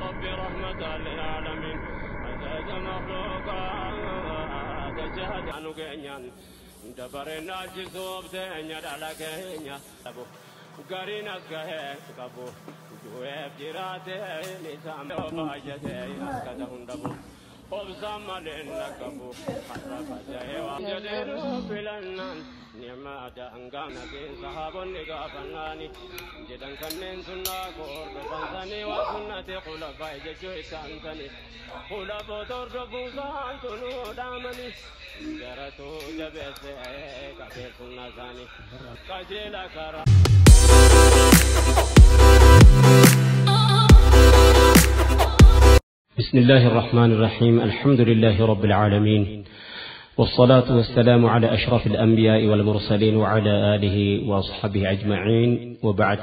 ربي رحمة للعالمين أزاد مخلوقات جهد عنو كينيان دبرنا جسوب تنيا دالا كينيا قرينا سكه كابو جواب جراته نسام باجته كذا هندبو وبزام لنا كابو حرف جاي وجدر بلنا نعمة دعنا كين صحابون نقافناني جدًا كنن سنة كور بفنسني وسنة خلفاء جشوي كانسني خلفاء تربو سانتنو دامني جرتو جبسه كبير سنة زاني كجيلا كرا بسم الله الرحمن الرحيم الحمد لله رب العالمين والصلاة والسلام على أشرف الأنبياء والمرسلين وعلى آله وأصحابه أجمعين وبعد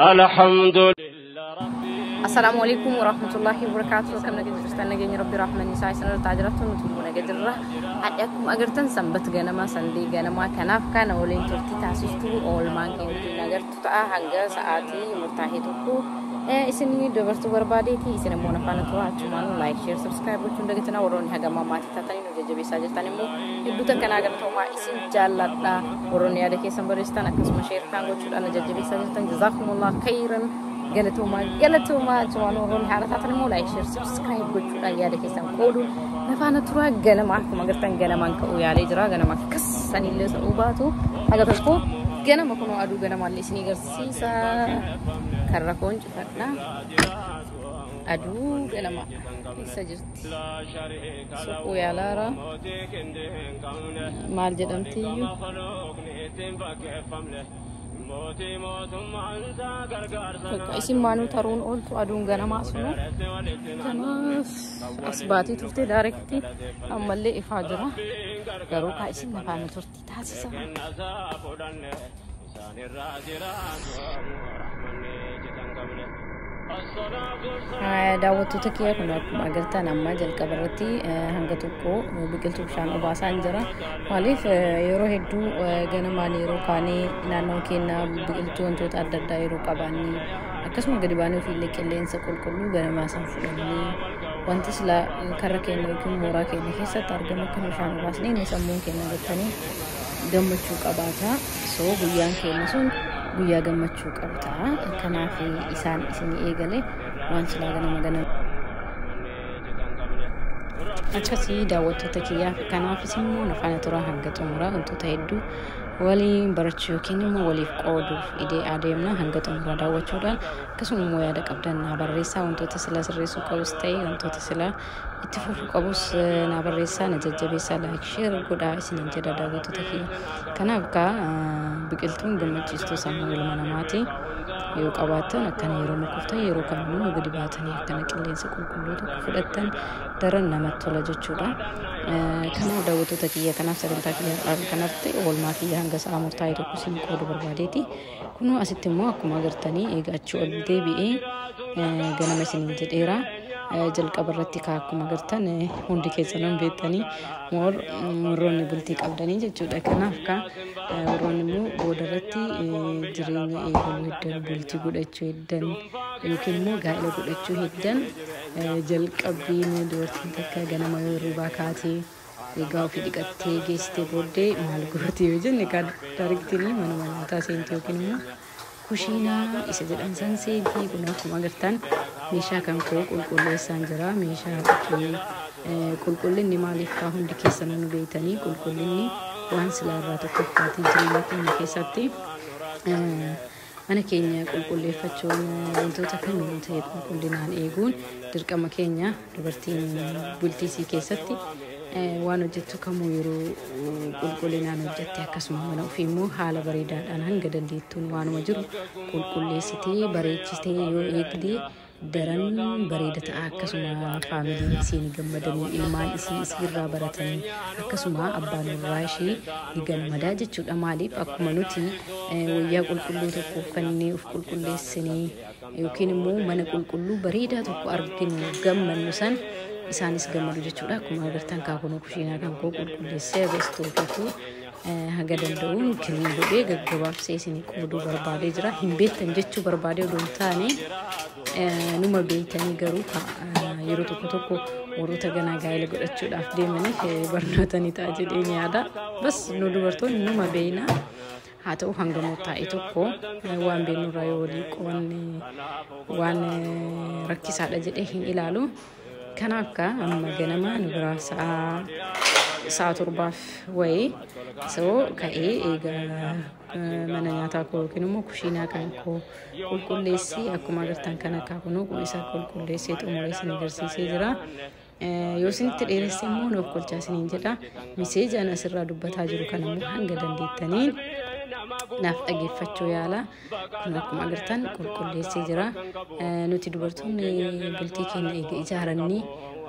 الحمد لله ربي السلام عليكم ورحمة الله وبركاته. كم نجد رستان نجد ربي رحمن نساء سنة تعجرتون نتمنى نجد الره أيكم أجرتن سنبت جنا ما سندي جنا ما كناف كان أولين ترتي تاسستو أول ما كان نجرت تأ هنجا ساعتي مرتاحتكو إسني دبرتو بربادي تي إسنا مونا فانتوا عشمان لايك شير سبسكرايب وتشون دقتنا وروني هجا ما ماتي تاني نوجد جبي ساجر تاني مو يبدو كنا أجرتوا ما إسن جالتنا وروني هذا كيسان بريستان أكسم شير كان وتشون أنا جبي ساجر تاني جزاكم الله خيرا قالتوا ما جوانو وروني هذا تاني مو لايك شير سبسكرايب وتشون أنا هذا كيسان قولوا نفعنا ترى جنا معكم أجرتن جنا مانك ويا علي جرا جنا ماك كساني اللي سأوباتو هذا تسكو جنا ما كانوا أدو جنا مالي سني قرسيسا كركون جفتنا أدو جنا ما سجلت سوق يا لارا مال جدم تيجو اسم مانو ترون قلت أدو جنا ما سنو كناس أسباتي تفتي داركتي أما اللي إفاجرة قروك اسم نفعنا تفتي تاسسا daawwattoota kiyya kun akkuma agartan amma jalqabarratti hanga tokko biqiltuu bishaan obaasaa jira. Maaliif yeroo hedduu ganamaan yeroo kaanee naannoo keenya biqiltuu wantoota adda addaa yeroo qabaanni akkasuma gadi baanee ofiillee qilleensa qulqulluu ganamaa san fudhannee wanti sila karra keenya yookiin mooraa keenya keessatti argamu akka bishaan obaasnee inni sammuun keenya gattanii gammachuu qabaata. So guyyaan keenya sun guyyaa gammachuu qabata. Kanaaf isaan isinii eegale waan silaa ganama achasii daawwattoota kiyyaaf kanaaf isimmoo nafaana turaa hanga xumuraa wantoota hedduu waliin barachuu yookiin immoo waliif qooduuf idee adeemna hanga xumuraa daawwachuudhaan akkasuma immoo yaada qabdan naa barreessaa wantoota sila sirreessuu qabus ta'e wantoota sila itti fufuu qabus naa barreessaa na jajjabeessaa laayik sheer godhaa isiniin jedha daawwattoota kiyya. Kanaaf biqiltuun gammachiistuu sammuu ilma namaati. yoo qabaatan akkana yeroo mukuftan yeroo kamuu gadi baatanii akkana qilleensa qulqulluu tokko fudhatan daran namatti tola jechuudha. Kanaaf daawwattoota kiyya kanaaf sagantaa kiyya kanarratti oolmaa kiyya hanga sa'a murtaa'e tokko siin qoodu barbaadeeti. Kunoo asitti immoo akkuma agartanii eegachuu ol deebi'ee ganama isiniin jedheera. jalqabarratti akkuma agartan hundi keessan beektanii warroonni bultii qabdanii jechuudha. Kanaaf warroonni immoo boodarratti jireenya eegaluu heddan bultii godhachuu heddan yookiin immoo gaa'ela godhachuu heddan jalqabbiin dubartiin takka ganama hirribaa kaatee egaa ofii dhiqattee geessitee booddee maal gootee yoo jenne kan daariktinii mana nyaataa seentii yookiin immoo kushiinaa isa jedhan san seentii kun akkuma agartan meeshaa kan koo qulqulleessaan jira. Meeshaa qulqullinni maaliif hundi keessan nu beektanii qulqullinni waan silaarraa tokkoffaatii jireenya keenya keessatti mana keenya qulqulleeffachuun wantoota kamiinuu ta'e qulqullinaan eeguun dirqama keenya dubartiin bultii keessatti waan hojjettu kamuu yeroo qulqullinaan hojjette akkasuma mana ofii immoo haala bareedaadhaan hanga dandeettuun waanuma jiru qulqulleessitee bareechitee yoo eegdee daran bareeda ta'a. Akkasuma faamiliin isiin gammadanii ilmaan isiirraa baratanii akkasuma abbaan warraa ishee ni gammadaa jechuudha. Maaliif akkuma nuti wayyaa qulqulluu tokko uffannee of qulqulleessinee yookiin immoo mana qulqulluu bareedaa tokko arginu gammannu san isaanis gammadu jechuudha. Akkuma agartan kaakuna kushiinaa kan koo qulqulleessee agastoofiitu haga danda'uun kiliin godhee gaggabaabsee isin qooduu barbaadee jira. Hin beektan jechuu barbaadee odoo hin taane numa beektanii garuu yeroo tokko warroota ganaa gaa'ela godhachuudhaaf deemaniif barnootanii ta'a jedhee ni yaada. Bas nu dubartoonni numa beekna. Haa ta'u hanga murtaa'e tokko waan beeknurraa yoo walii qoonne waan rakkisaadha jedhee hin ilaalu. Kanaaf amma ganama nu biraa sa'a torbaaf wayii ka'ee egaa mana nyaataa koo yookiin immoo kushiinaa kan koo qulqulleessii akkuma agartan kan akka kunuu isa qulqulleessee xumuree isin agarsiisee jira. Yoo isinitti dheeresse immoo nuuf kolchaa isiniin jedha. Miseejaan asirraa dubbataa jiru kan immoo hanga dandeettaniin naaf dhaggeeffachuu yaala. Kun akkuma agartan qulqulleessee jira. Nuti dubartoonni bultii keenya eega ijaarannee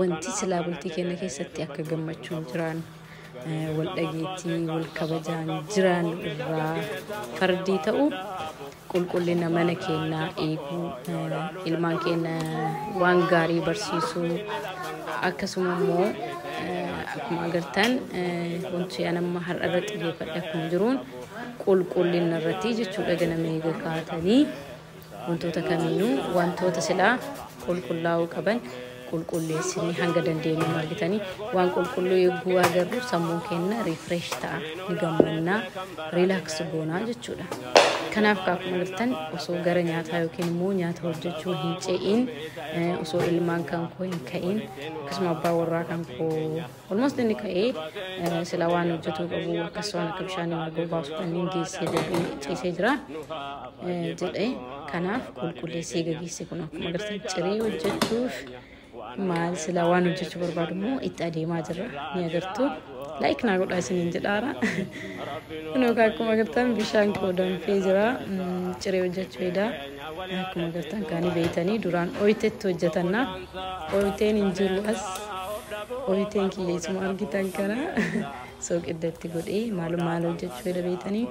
wanti silaa bultii keenya keessatti akka gammachuun jiraan wal dhageettii wal kabajaan jiraan irraa fardii ta'u qulqullina mana keenyaa eeguu ilmaan keenya waan gaarii barsiisuu akkasuma immoo akkuma agartan wanti anamma har'a irratti xiyyeeffadhe akkuma jiruun qulqullina irratti jechuudha. Ganama eega kaatanii wantoota kamiinuu wantoota silaa qulqullaa'uu qaban qulqulleessinii hanga dandeenyu argitanii waan qulqulluu eeguu agarru sammuun keenya refresh ta'a ni gammannaa relax goonaa jechuudha. Kanaaf akkuma agartan osoo gara nyaataa yookiin immoo nyaata hojjechuu hin ce'in osoo ilmaan kan koo hin ka'in akkasuma abbaa warraa kan koo almost inni ka'ee sila waan hojjetuu qabu akkasuma akka bishaan margoo baasu kanneen geessee ciisee jira jedhee kanaaf qulqulleessee gaggeesse. Kun akkuma agartan ciree hojjechuuf maal sila waan hojjechuu barbaadu immoo itti adeemaa jirra ni agartu. Like naa godhaa isiniin jedhaara. Kun akkuma agartan bishaan koo danfee jira. Ciree hojjechuu edaa akkuma agartan kaanii beeytanii duraan ooyiteetti hojjetanna. Ooyiteen hin jiru as. Ooyiteen kiyyeessuma argitan kana sooqiddatti godhee maal hojjechuu eda beeytanii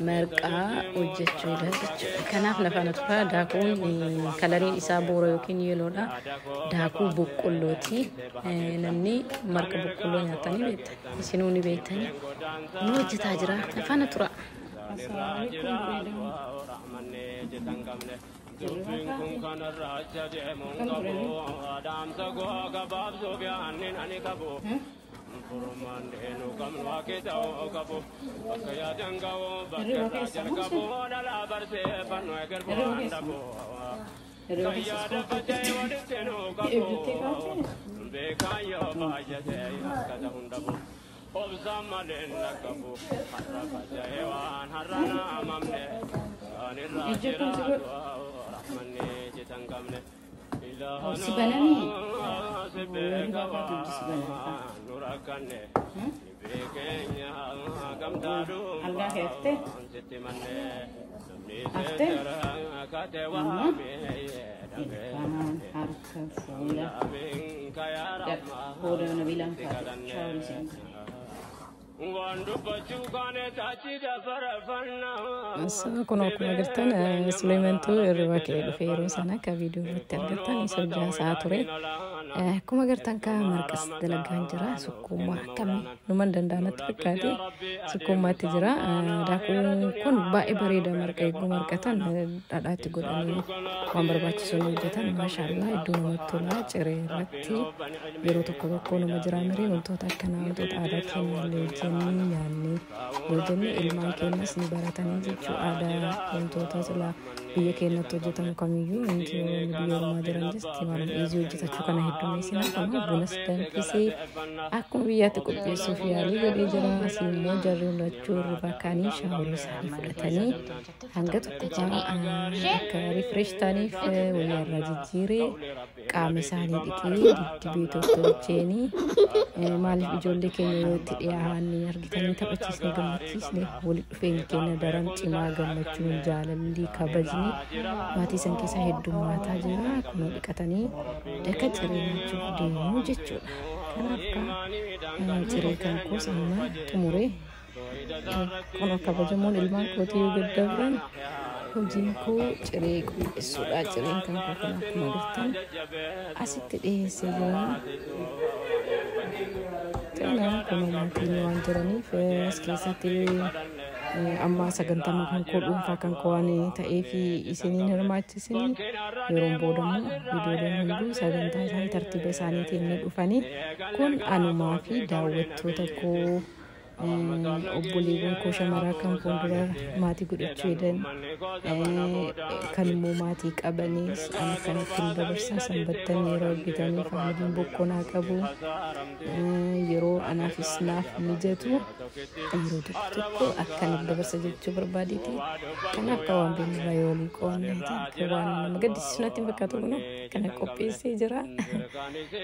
marqaa hojjechuu eda jechuudha. Kanaaf lafaan turaa daakuun kalariin isaa boora yookiin yeeloodha. Daakuu boqqollooti. Namni marqa boqqolloo nyaatanii beektan. Isinuu ni beektanii. Nu hojjetaa jira lafaan turaa. Kun akkuma agartan Suleymantu irra ka'ee dhufee yeroo sana akka viidiyoo irratti argattan isa hojjaa isaa ture. Akkuma agartan ka marqas dalagaan jira. Sukkuummaa akkamii numan danda'amatti fakkaate sukkuummaatti jira. Daakuun kun baay'ee bareeda marqa eeguu marqatan dhadhaatti godhanii waan barbaachisuun hojjetan maashaallah iddoo namatti tola. Ciree irratti yeroo tokko nama jira miree wantoota akkanaa wantoota aadaa keenya illee hojjennee nyaannee yoo jenne ilmaan keenyas ni baratanii jechuu aadaa wantoota sila biyya keenyatti hojjetamu kamiyyuu wanti biyya ormaa jiran jetti waan eezii hojjetachuu kana heddumeessina kana bunas danfisee akkuma biyyaatti qopheessuuf yaalii godhee jira. Asii immoo jarri hundachuu irra kaanii shaaworii isaanii fudhatanii hanga tokko akka rifresh ta'aniif wayyaarraa jijjiiree qaama isaanii dhiqee diddibee tolcheenii maaliif ijoollee keenya yoo itti dhiyaanni argitanii taphachiisnee gammachiisnee walitti dhufeenya keenya daran cimaa gammachuun jaalalli kabajni maatii san keessa heddummaataa jira. Kun dhiqatanii daka ciree nyaachuuf deemuu jechuudha. Kanaaf ciree kan koos amma xumuree kun kabajamuun ilmaan kootii yoo gaddabran hojiin koo ciree qopheessuudha. Cireen kan koo kan akkuma argitan asitti dhiyeessee jira. Cireen kun maatiin waan jiraniif as keessatti amma sagantama kan koo dhuunfaa kan koo waan ta'eef isiniin hirmaachisanii yeroo boodammoo viidiyooleen hunduu sagantaa isaanii tartiiba isaaniitiin ni dhufanii kun anumaa fi daawwattoota koo obboleewwan koo shamaraa kan fuuldura maatii godhachuu jedhan kan immoo maatii qabanis ana kanatti dabarsaa sanbattan yeroo argitanii faamiliin boqqonaa qabu yeroo anaafis naaf mijatu yeroo tokko akkanatti dabarsa jechuu barbaadeeti kan akka waan beeknirraa yoo liqoonnee ta'e waan nama gaddisiisu natti hin fakkaatu kun kana qopheessee jira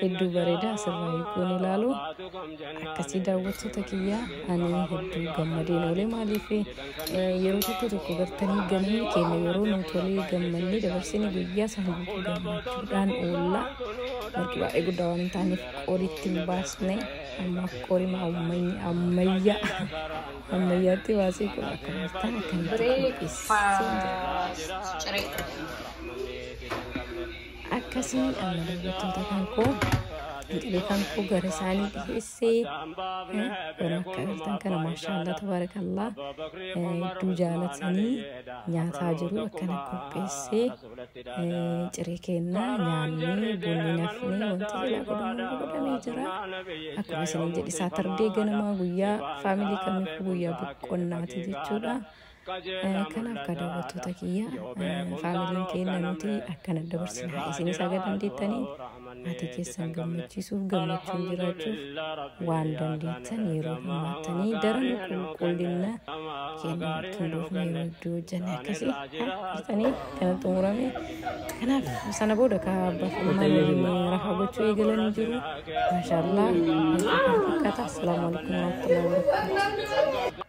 hedduu bareedaa asirraa eeguun ilaalu akkasii daawwattoota kiyyaa ani hedduu gammadeen oolee maaliif yeroo tokko gartanii ganamni keenya yeroo nuti tolee gammannee dabarsinee guyyaa sana gammachuudhaan oolla marti baay'ee guddaa waan hin taaneef qoritti hin baasne amma qorima ammayyaatti baasee kun akka murtaan akkasii amma daawwattoota kan koo kan koo gara isaanii dhiyeessee waan akka argitan kana maashaallah tabaarakallah hedduu jaalatanii nyaataa jiru akkana qopheessee ciree kennaa nyaannee bunni nafnee wanti silaa godhamee jira akkuma isin jedhi isaa tardee ganamaa guyyaa faamilii kamiif guyyaa boqqonnaati jechuudha. Kanaaf akka daawwattoota kiyya faamiliin keenya nuti akkana dabarsinaa isinis aga dandeettanii maatii keessan gammachiisuuf gammachuun jiraachuuf waan dandeettan yeroo hirmaattanii daran qulqullina keenya tunduufne yeroo iddoo hojjanne akkasii harkistanii kana xumurame kanaaf sana booda kaabbaafummaan rahaa gochuu eegalanii jiru maashaallah fakkaata. Assalaamu alaikum warahmatullahi wabarakatuh.